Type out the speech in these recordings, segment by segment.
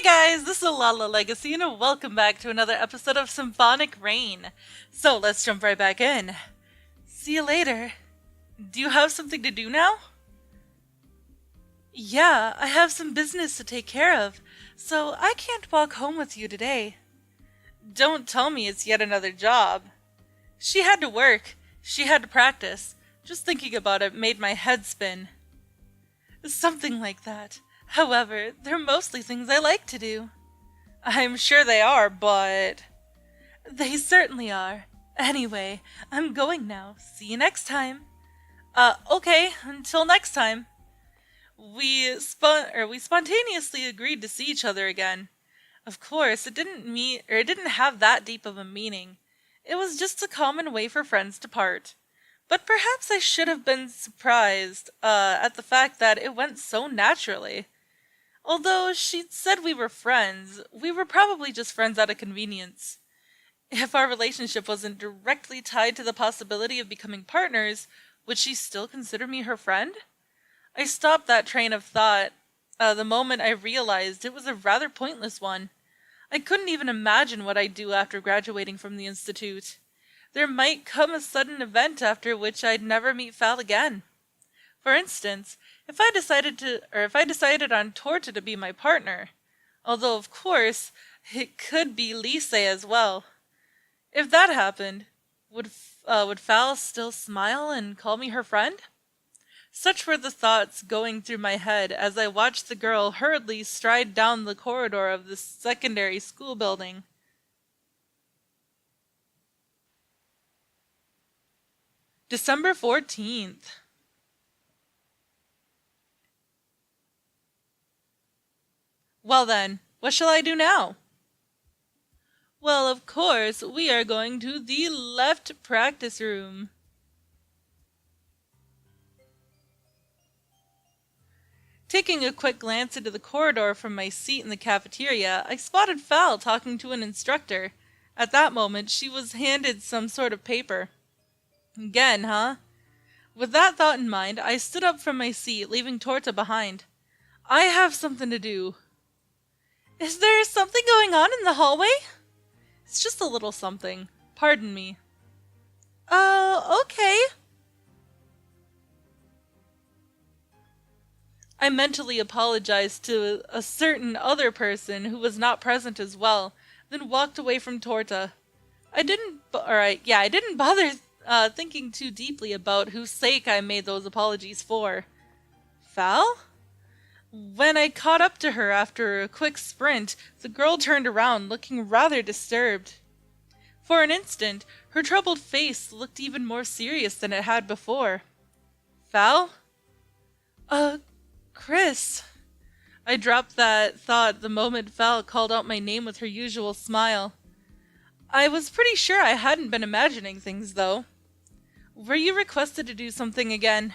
guys, this is Lala Legacy, and welcome back to another episode of Symphonic Rain. So let's jump right back in. See you later. Do you have something to do now? Yeah, I have some business to take care of, so I can't walk home with you today. Don't tell me it's yet another job. She had to work. She had to practice. Just thinking about it made my head spin. Something like that. However, they're mostly things I like to do. I'm sure they are, but... They certainly are. Anyway, I'm going now. See you next time. Okay, until next time. We spontaneously agreed to see each other again. Of course, it didn't have that deep of a meaning. It was just a common way for friends to part. But perhaps I should have been surprised, at the fact that it went so naturally. Although she'd said we were friends, we were probably just friends out of convenience. If our relationship wasn't directly tied to the possibility of becoming partners, would she still consider me her friend? I stopped that train of thought, the moment I realized it was a rather pointless one. I couldn't even imagine what I'd do after graduating from the institute. There might come a sudden event after which I'd never meet Fal again. For instance, if I decided on Torta to be my partner, although of course it could be Lise as well. If that happened, would Fal still smile and call me her friend? Such were the thoughts going through my head as I watched the girl hurriedly stride down the corridor of the secondary school building. December 14th. Well then, what shall I do now? Well, of course, we are going to the left practice room. Taking a quick glance into the corridor from my seat in the cafeteria, I spotted Fal talking to an instructor. At that moment, she was handed some sort of paper. Again, huh? With that thought in mind, I stood up from my seat, leaving Torta behind. I have something to do. Is there something going on in the hallway? It's just a little something. Pardon me. Oh, okay. I mentally apologized to a certain other person who was not present as well, then walked away from Torta. I didn't bother thinking too deeply about whose sake I made those apologies for. Fal? When I caught up to her after a quick sprint, the girl turned around, looking rather disturbed. For an instant, her troubled face looked even more serious than it had before. Fal? Chris. I dropped that thought the moment Fal called out my name with her usual smile. I was pretty sure I hadn't been imagining things, though. Were you requested to do something again?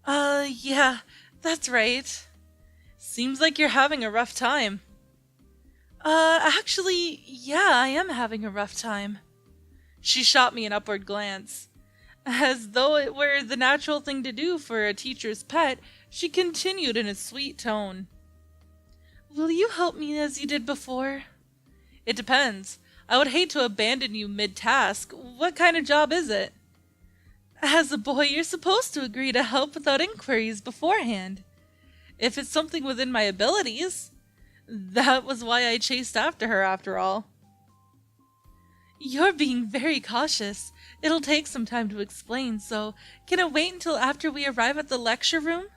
Yeah, that's right. Seems like you're having a rough time. Actually, yeah, I am having a rough time. She shot me an upward glance. As though it were the natural thing to do for a teacher's pet, she continued in a sweet tone. Will you help me as you did before? It depends. I would hate to abandon you mid-task. What kind of job is it? As a boy, you're supposed to agree to help without inquiries beforehand. If it's something within my abilities. That was why I chased after her, after all. You're being very cautious. It'll take some time to explain, so can it wait until after we arrive at the lecture room?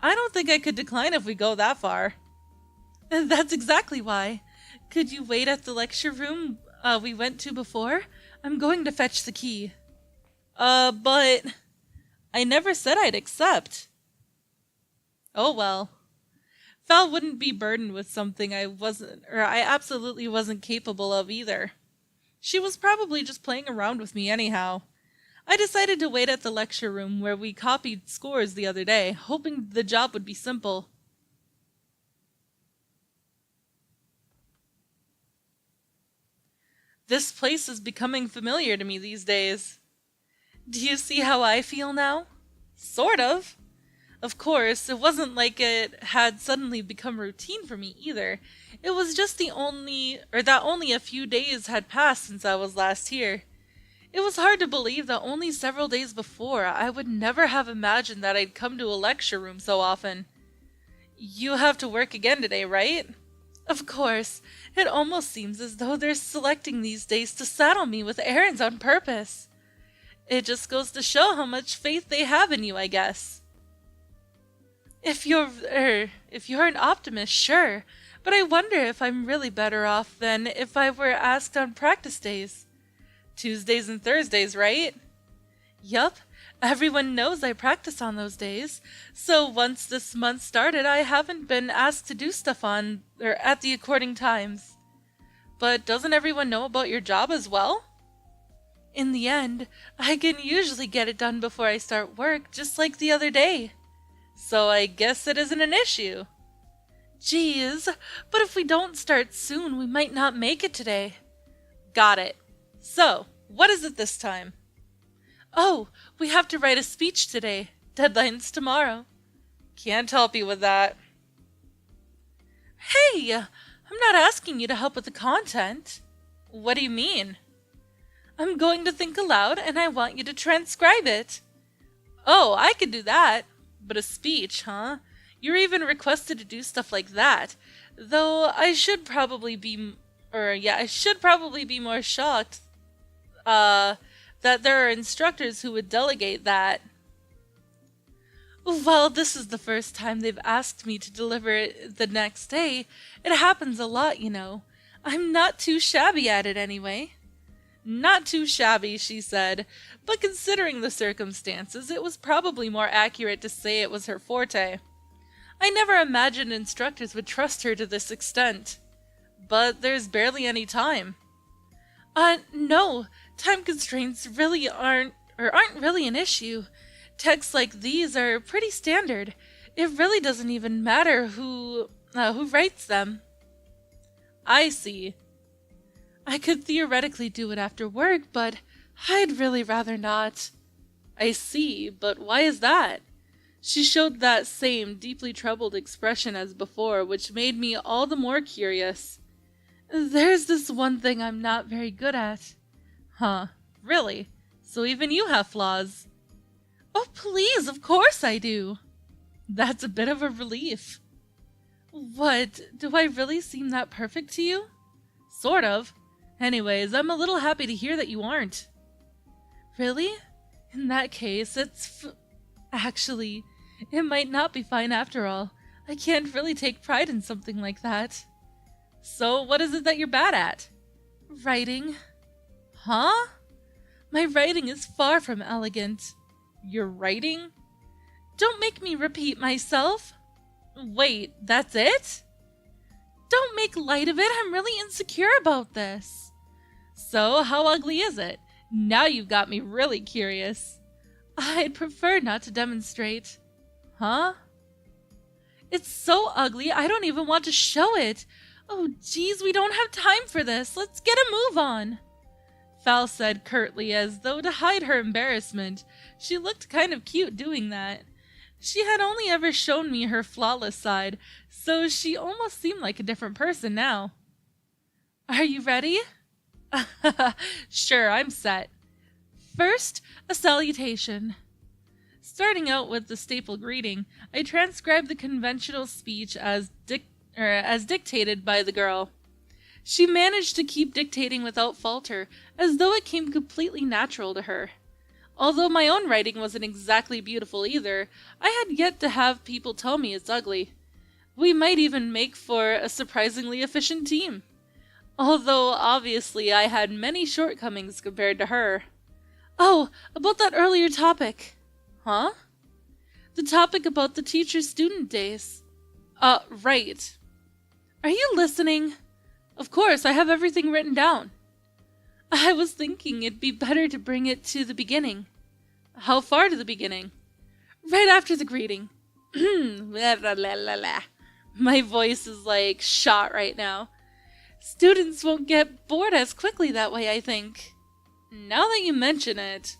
I don't think I could decline if we go that far. That's exactly why. Could you wait at the lecture room we went to before? I'm going to fetch the key. But... I never said I'd accept. Oh well. Fal wouldn't be burdened with something I absolutely wasn't capable of either. She was probably just playing around with me anyhow. I decided to wait at the lecture room where we copied scores the other day, hoping the job would be simple. This place is becoming familiar to me these days. Do you see how I feel now? Sort of. Of course, it wasn't like it had suddenly become routine for me either. It was just that only a few days had passed since I was last here. It was hard to believe that only several days before I would never have imagined that I'd come to a lecture room so often. You have to work again today, right? Of course. It almost seems as though they're selecting these days to saddle me with errands on purpose. It just goes to show how much faith they have in you, I guess. If you're an optimist, sure, but I wonder if I'm really better off than if I were asked on practice days. Tuesdays and Thursdays, right? Yup, everyone knows I practice on those days, so once this month started I haven't been asked to do stuff at the according times. But doesn't everyone know about your job as well? In the end, I can usually get it done before I start work, just like the other day. So I guess it isn't an issue. Geez, but if we don't start soon, we might not make it today. Got it. So, what is it this time? Oh, we have to write a speech today. Deadline's tomorrow. Can't help you with that. Hey, I'm not asking you to help with the content. What do you mean? I'm going to think aloud and I want you to transcribe it. Oh, I could do that. But a speech, huh? You're even requested to do stuff like that. Though I should probably be more shocked that there are instructors who would delegate that. Well, this is the first time they've asked me to deliver it the next day. It happens a lot, you know. I'm not too shabby at it anyway. Not too shabby, she said, but considering the circumstances, it was probably more accurate to say it was her forte. I never imagined instructors would trust her to this extent. But there's barely any time. No, time constraints really aren't really an issue. Texts like these are pretty standard. It really doesn't even matter who writes them. I see. I could theoretically do it after work, but I'd really rather not. I see, but why is that? She showed that same deeply troubled expression as before, which made me all the more curious. There's this one thing I'm not very good at. Huh, really? So even you have flaws? Oh, please, of course I do. That's a bit of a relief. What, do I really seem that perfect to you? Sort of. Anyways, I'm a little happy to hear that you aren't. Really? In that case, actually, it might not be fine after all. I can't really take pride in something like that. So, what is it that you're bad at? Writing. Huh? My writing is far from elegant. Your writing? Don't make me repeat myself. Wait, that's it? Don't make light of it. I'm really insecure about this. So, how ugly is it? Now you've got me really curious. I'd prefer not to demonstrate. Huh? It's so ugly, I don't even want to show it. Oh, geez, we don't have time for this. Let's get a move on. Fal said curtly, as though to hide her embarrassment. She looked kind of cute doing that. She had only ever shown me her flawless side, so she almost seemed like a different person now. Are you ready? Sure, I'm set. First, a salutation. Starting out with the staple greeting, I transcribed the conventional speech as dictated by the girl. She managed to keep dictating without falter, as though it came completely natural to her. Although my own writing wasn't exactly beautiful either, I had yet to have people tell me it's ugly. We might even make for a surprisingly efficient team. Although, obviously, I had many shortcomings compared to her. Oh, about that earlier topic. Huh? The topic about the teacher-student days. Right. Are you listening? Of course, I have everything written down. I was thinking it'd be better to bring it to the beginning. How far to the beginning? Right after the greeting. My voice is like shot right now. Students won't get bored as quickly that way, I think. Now that you mention it.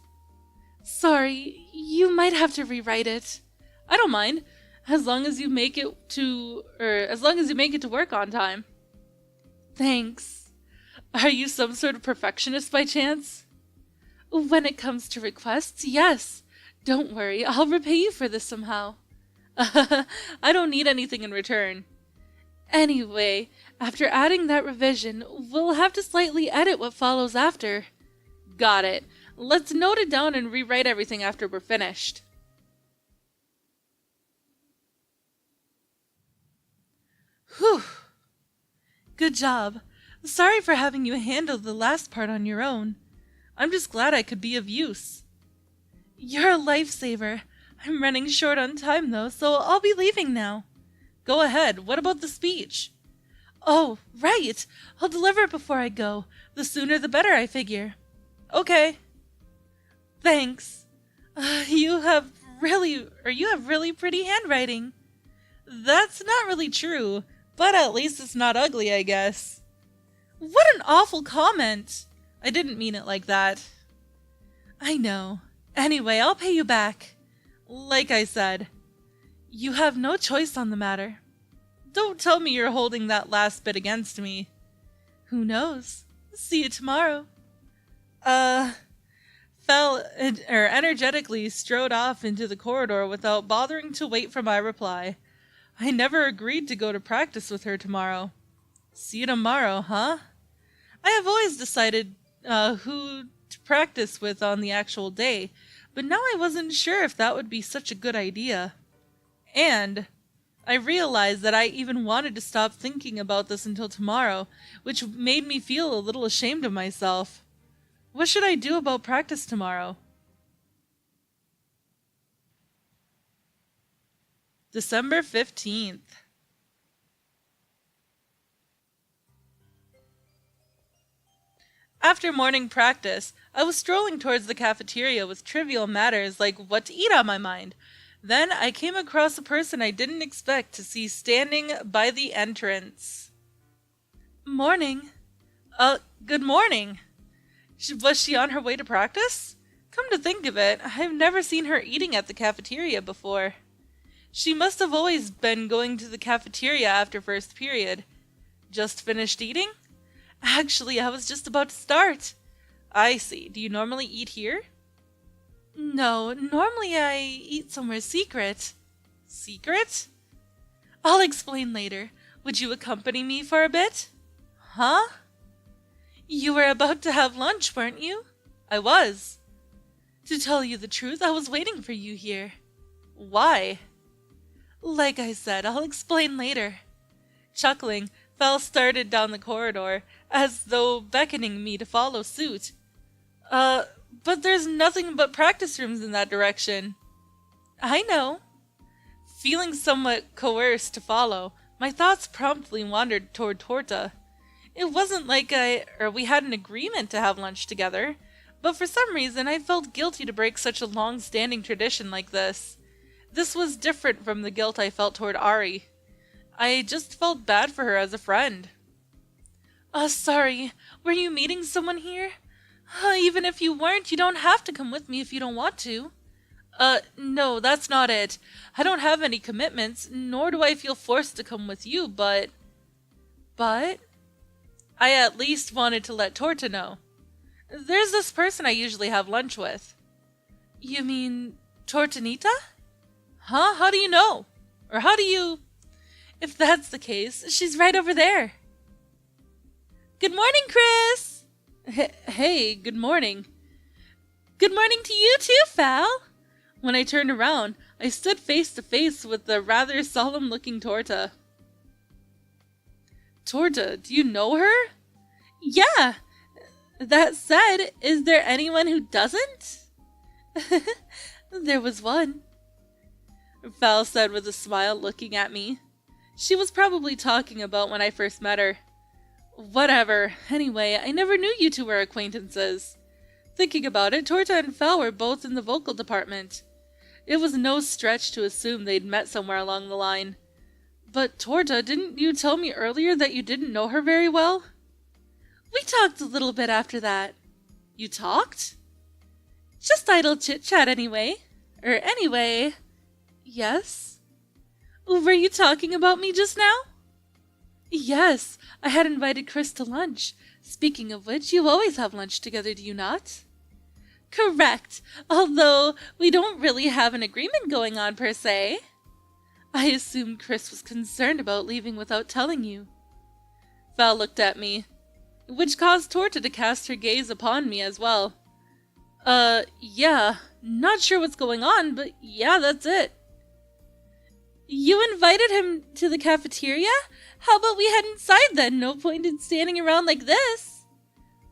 Sorry, you might have to rewrite it. I don't mind, as long as you make it to work on time. Thanks. Are you some sort of perfectionist by chance? When it comes to requests, yes. Don't worry, I'll repay you for this somehow. I don't need anything in return. Anyway, after adding that revision, we'll have to slightly edit what follows after. Got it. Let's note it down and rewrite everything after we're finished. Whew. Good job. Sorry for having you handle the last part on your own. I'm just glad I could be of use. You're a lifesaver. I'm running short on time though, so I'll be leaving now. Go ahead, what about the speech? Oh, right! I'll deliver it before I go. The sooner the better, I figure. Okay. Thanks. You have really pretty handwriting. That's not really true, but at least it's not ugly, I guess. What an awful comment! I didn't mean it like that. I know. Anyway, I'll pay you back. Like I said, you have no choice on the matter. Don't tell me you're holding that last bit against me. Who knows? See you tomorrow. Energetically strode off into the corridor without bothering to wait for my reply. I never agreed to go to practice with her tomorrow. See you tomorrow, huh? I have always decided who to practice with on the actual day, but now I wasn't sure if that would be such a good idea. And I realized that I even wanted to stop thinking about this until tomorrow, which made me feel a little ashamed of myself. What should I do about practice tomorrow? December 15th. After morning practice, I was strolling towards the cafeteria with trivial matters like what to eat on my mind. Then I came across a person I didn't expect to see standing by the entrance. Morning. Good morning. Was she on her way to practice? Come to think of it, I've never seen her eating at the cafeteria before. She must have always been going to the cafeteria after first period. Just finished eating? Actually, I was just about to start. I see. Do you normally eat here? No, normally I eat somewhere secret. Secret? I'll explain later. Would you accompany me for a bit? Huh? You were about to have lunch, weren't you? I was. To tell you the truth, I was waiting for you here. Why? Like I said, I'll explain later. Chuckling, Val started down the corridor, as though beckoning me to follow suit. But there's nothing but practice rooms in that direction. I know. Feeling somewhat coerced to follow, my thoughts promptly wandered toward Torta. It wasn't like we had an agreement to have lunch together, but for some reason I felt guilty to break such a long-standing tradition like this. This was different from the guilt I felt toward Ari. I just felt bad for her as a friend. Sorry. Were you meeting someone here? Even if you weren't, you don't have to come with me if you don't want to. No, that's not it. I don't have any commitments, nor do I feel forced to come with you, but... But? I at least wanted to let Torta know. There's this person I usually have lunch with. You mean Tortanita? Huh? How do you know? Or how do you... If that's the case, she's right over there. Good morning, Chris! Hey, good morning. Good morning to you too, Fal! When I turned around, I stood face to face with the rather solemn-looking Torta. Torta, do you know her? Yeah! That said, is there anyone who doesn't? There was one. Val said with a smile, looking at me. She was probably talking about when I first met her. Whatever. Anyway, I never knew you two were acquaintances. Thinking about it, Torta and Val were both in the vocal department. It was no stretch to assume they'd met somewhere along the line. But Torta, didn't you tell me earlier that you didn't know her very well? We talked a little bit after that. You talked? Just idle chit-chat anyway. Anyway... Yes? Were you talking about me just now? Yes, I had invited Chris to lunch. Speaking of which, you always have lunch together, do you not? Correct, although we don't really have an agreement going on per se. I assumed Chris was concerned about leaving without telling you. Val looked at me, which caused Torta to cast her gaze upon me as well. Yeah, not sure what's going on, but yeah, that's it. You invited him to the cafeteria? How about we head inside then? No point in standing around like this.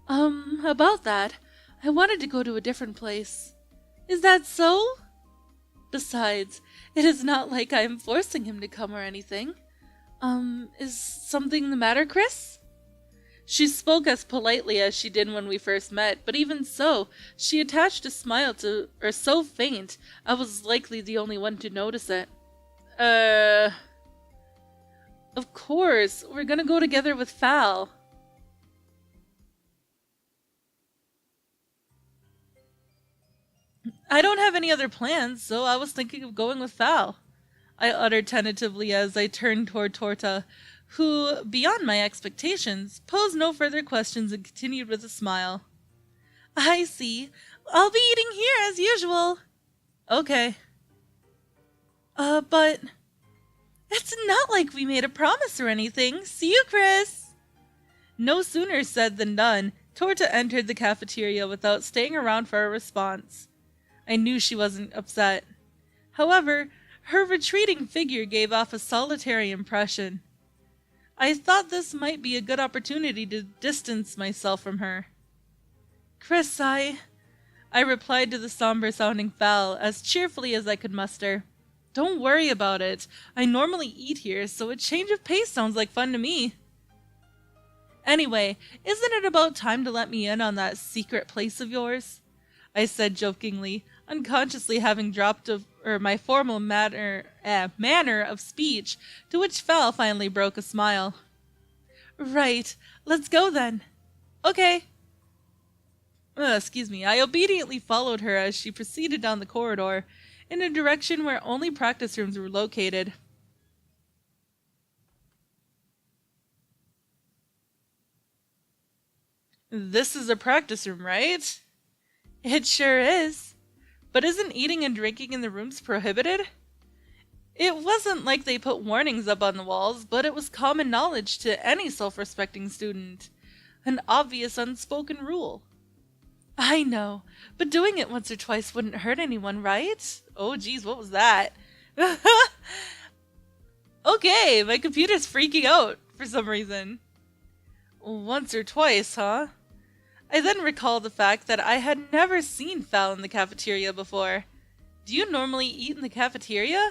About that, I wanted to go to a different place. Is that so? Besides, it is not like I am forcing him to come or anything. Is something the matter, Chris? She spoke as politely as she did when we first met, but even so, she attached a smile to her so faint, I was likely the only one to notice it. Of course, we're gonna go together with Fal. I don't have any other plans, so I was thinking of going with Fal, I uttered tentatively as I turned toward Torta, who, beyond my expectations, posed no further questions and continued with a smile. I see. I'll be eating here as usual. Okay. But it's not like we made a promise or anything. See you, Chris. No sooner said than done. Torta entered the cafeteria without staying around for a response. I knew she wasn't upset. However, her retreating figure gave off a solitary impression. I thought this might be a good opportunity to distance myself from her. Chris, I replied to the somber-sounding Val as cheerfully as I could muster. Don't worry about it. I normally eat here, so a change of pace sounds like fun to me. Anyway, isn't it about time to let me in on that secret place of yours? I said jokingly, unconsciously having dropped my formal manner of speech, to which Val finally broke a smile. Right, let's go then. Okay. Excuse me, I obediently followed her as she proceeded down the corridor, in a direction where only practice rooms were located. This is a practice room, right? It sure is. But isn't eating and drinking in the rooms prohibited? It wasn't like they put warnings up on the walls, but it was common knowledge to any self-respecting student. An obvious unspoken rule. I know, but doing it once or twice wouldn't hurt anyone, right? Oh geez, what was that? Okay, my computer's freaking out for some reason. Once or twice, huh? I then recalled the fact that I had never seen Fal in the cafeteria before. Do you normally eat in the cafeteria?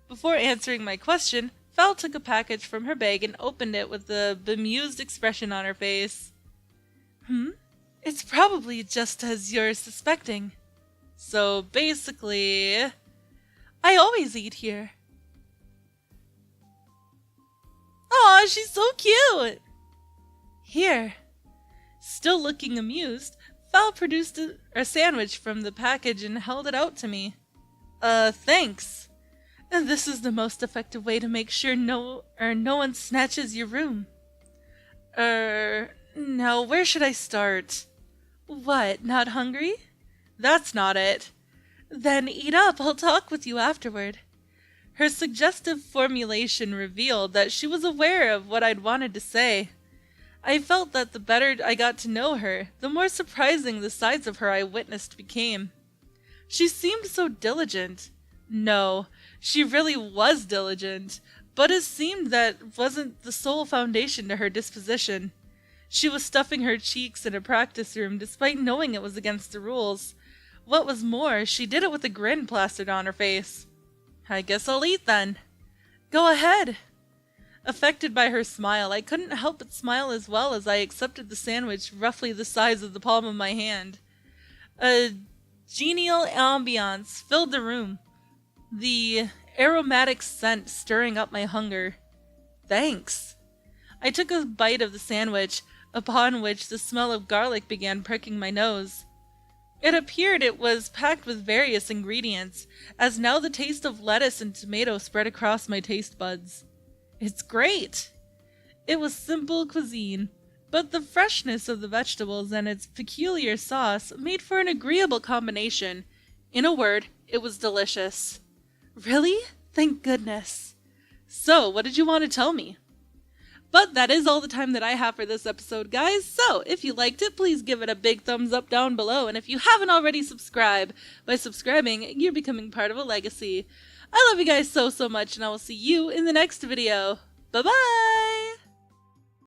Before answering my question, Fal took a package from her bag and opened it with a bemused expression on her face. It's probably just as you're suspecting. So basically, I always eat here. Aw, she's so cute! Here. Still looking amused, Val produced a sandwich from the package and held it out to me. Thanks. And this is the most effective way to make sure no one snatches your room. Now where should I start? What, not hungry? That's not it. Then eat up, I'll talk with you afterward. Her suggestive formulation revealed that she was aware of what I'd wanted to say. I felt that the better I got to know her, the more surprising the sides of her I witnessed became. She seemed so diligent. No, she really was diligent, but it seemed that wasn't the sole foundation to her disposition. She was stuffing her cheeks in a practice room despite knowing it was against the rules. What was more, she did it with a grin plastered on her face. I guess I'll eat then. Go ahead. Affected by her smile, I couldn't help but smile as well as I accepted the sandwich roughly the size of the palm of my hand. A genial ambiance filled the room, the aromatic scent stirring up my hunger. Thanks. I took a bite of the sandwich, upon which the smell of garlic began pricking my nose. It appeared it was packed with various ingredients, as now the taste of lettuce and tomato spread across my taste buds. It's great! It was simple cuisine, but the freshness of the vegetables and its peculiar sauce made for an agreeable combination. In a word, it was delicious. Really? Thank goodness. So, what did you want to tell me? But that is all the time that I have for this episode, guys. So, if you liked it, please give it a big thumbs up down below. And if you haven't already subscribed, by subscribing, you're becoming part of a legacy. I love you guys so much, and I will see you in the next video. Bye-bye!